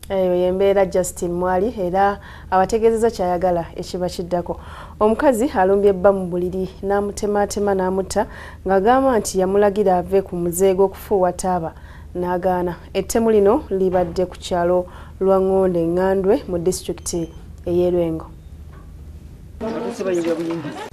Eyo yembeera Justin Mwali era abategeezeza kyayagala ekiba kiddako. Omukazi alumbye bba mu buliri n'amutematema n'amutta ng'agamba nti yamulagira ave ku muze gw'okufuuwa taaba n'agaana. Ettemu lino libadde ku kyalo Lwangonde Ngandwe mu disitulikiti ey'Erwengo.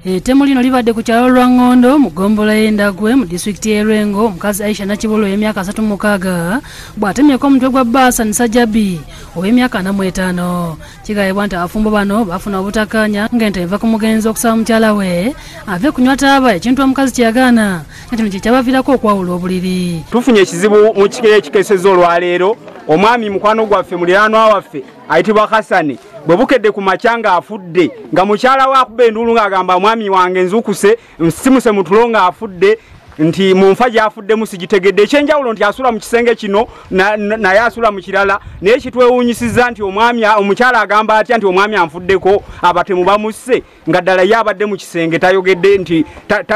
Ettemu lino libadde ku kyalo Lwangondo mu ggombolola y'Endagwe mu disitulikiti y'Erwengo. Omukazi Aisha Nakibolo ow'emyaka 36 bw'atemyeko omutwe gwa Bassa Nsajjabi ow'emyaka 45. Kigambibwa nti abafumbo bano bafuna obutakkaanya ng'ente eva ku mugenzi okusaba mukyala we ave kunywa taaba, ekintu omukazi kye yagaana nti kye kyabaviirako okwawula obuliri. Tufunye ekizibu mu kikeeseza olwaleero. Omwami mukwano gwaffe muliraanwa waffe ayitibwa Hasani bwe bukedde ku makyanga afudde nga mukyala we akuba enduulu ng'agamba mwami wange nzukuse nsimuse mu tulo ng'afudde nti mu nfa gy'afuddemu sigitegedde. Ekyenjawulo nti asula mu kisenge kino naye asula mu kirala, naye kitwewuunyisizza nti omukyala agamba atya nti omwami anfuddeko abatemu bamusse nga ddala ye abadde mu kisenge tayogedde nti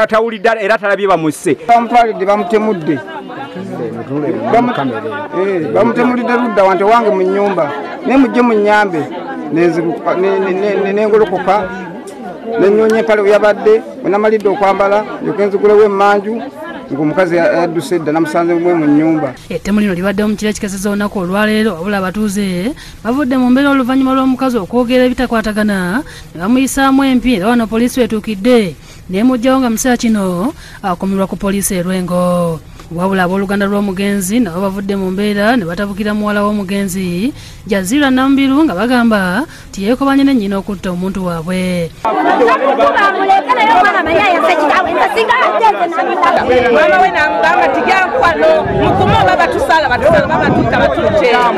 tawulidde era talabye bamusse. Bamutwalidde bamutemudde bamutemulidde ludda wante wange mu nnyumba ne mujje mu nnyambe nengolokoka nenyonya empale weyabadde wenamalidde okwambala yokenzigulewo emmanju ng'omukazi yadduse edda namusanze mwe mu nnyumba. Ettemu lino libadde mu kiro ekikeseza olunaku olwaleero wabula abatuuze bavudde mu mbeera oluvannyuma lw'omukazi okwogera ebitakwatagana ne bamuyisaamu empi era wano poliisi wetuukidde neemugjawo nga mu kiseera kino akumirwa ku poliisi Erwengo. Wabula abooluganda lw'omugenzi nabo bavudde mu mbeera ne batabukira muwala w'omugenzi Jazira Nambiru nga bagamba nti yeekobanye ne nnyina okutta omuntu waabwe.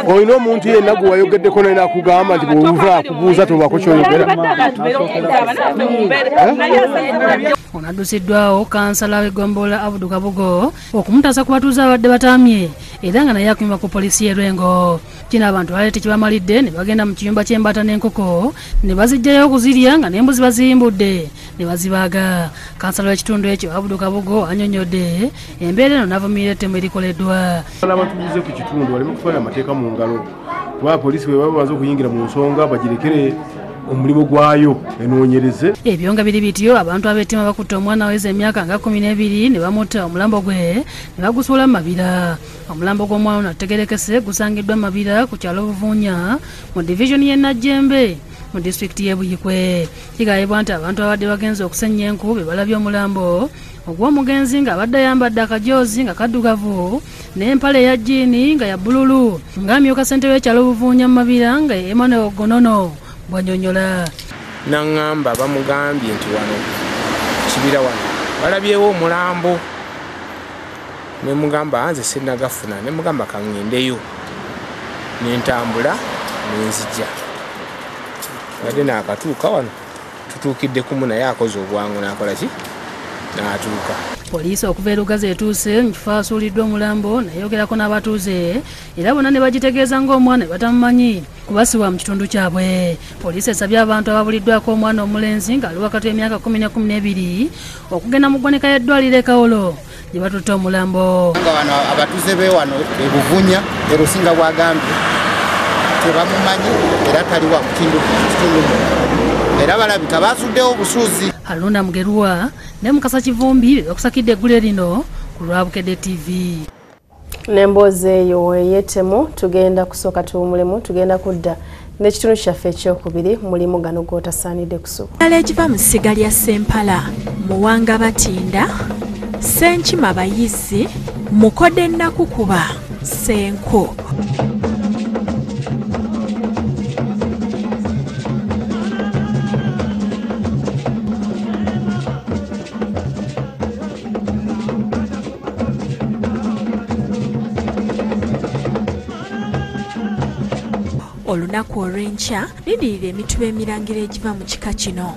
Olina omuntu yenna gwe wayogeddeko naye nakugamba nti bw'oluva akubuuza tobako kyoyogera. Ono addusiddwawo kansala w'eggombolola Abudu Kabugo okumutaasa ku batuuze abadde batamye era nga naye akumibwa ku poliisi y'Erwengo. Kino abantu baleete tekibamalidde ne bagenda mu kiyumba ky'embaata n'enkoko ne bazijjayo okuzirya nga n'embuzi baziyimbudde ne bazibaaga. Kansala w'ekitundu ekyo Abudu Kabugo anyonyodde embeera eno n'avumirira ettemu erikoleddwa. Abatuuze ku kitundu baleme kutwala amateeka mu ngalo kuba poliisi bwe baba bamaze okuyingira mu nsonga bagirekere omulimu gwayo enoonyereze. Ebyo nga biri bityo abantu ab'ettima bakutte omwana aweza emyaka nga 12 ne bamutta omulambo gwe ne bagusuula mu mabira. Omulambo gw'omwana ono ategerekese gusangiddwa mu mabira ku kyalo Buvunya mu divisioni y'e Najjembe mu disitulikiti y'e Buyikwe. Kigambibwa nti abantu abadde bagenze okusennya enku be balabye omulambo ogw'omugenzi nga abadde ayambadde akajoozi nga kaddugavu n'empale eya jjiini nga ya bbululu ng'amyuka ssentebe w'ekyalo Buvunya mu mabira nga ye Emmanuel Gonono bwanyonyola. Naŋŋamba bamugambye nti wano kibira wano balabyewo omulambo ne mugamba nze sinnagafuna ne mugamba kaŋŋendeyo ne ntambula ne nzijja badde naakatuuka wano tutuukidde kumu naye akoze obwangu n'akola ki n'atuuka. Poliisi okuva e Lugazi etuuse mu kifo asuuliddwa omulambo nayogerako n'abatuuze era bonna ne bagitegeeza ng'omwana batamumanyi kubasibwa mu kitundu kyabwe. Poliisi esabye abantu ababuliddwako omwana omulenzi ng'ali wakati w'emyaka 10 ne 12 okugenda mu ggwanika y'eddwaliro e Kawolo gye batutte omulambo. Wano abatuuze be wano e Buvunya e Rusinga bwagambye tebamumanyi era tali wa kitundu era balabika basuddewo obusuuzi. Alonda Mugerwa ne Mukasa Kivumbi okusakidde eggule lino ku Lwabukedde TV. N'emboozi eyo ey'ettemu tugenda kusooka tuwumulemu tugenda kudda n'ekitundu kyaffe ekyokubiri mulimu gano gw'otasaanidde kusooka. Ekiva mu ssiga lya Ssempala, Muwanga Batinda, Ssenkima Bayizi, Mukodde Nakukuba, Ssenko. Olunaku olw'enkya lidirira emituba emirangiro egiva mu kika kino.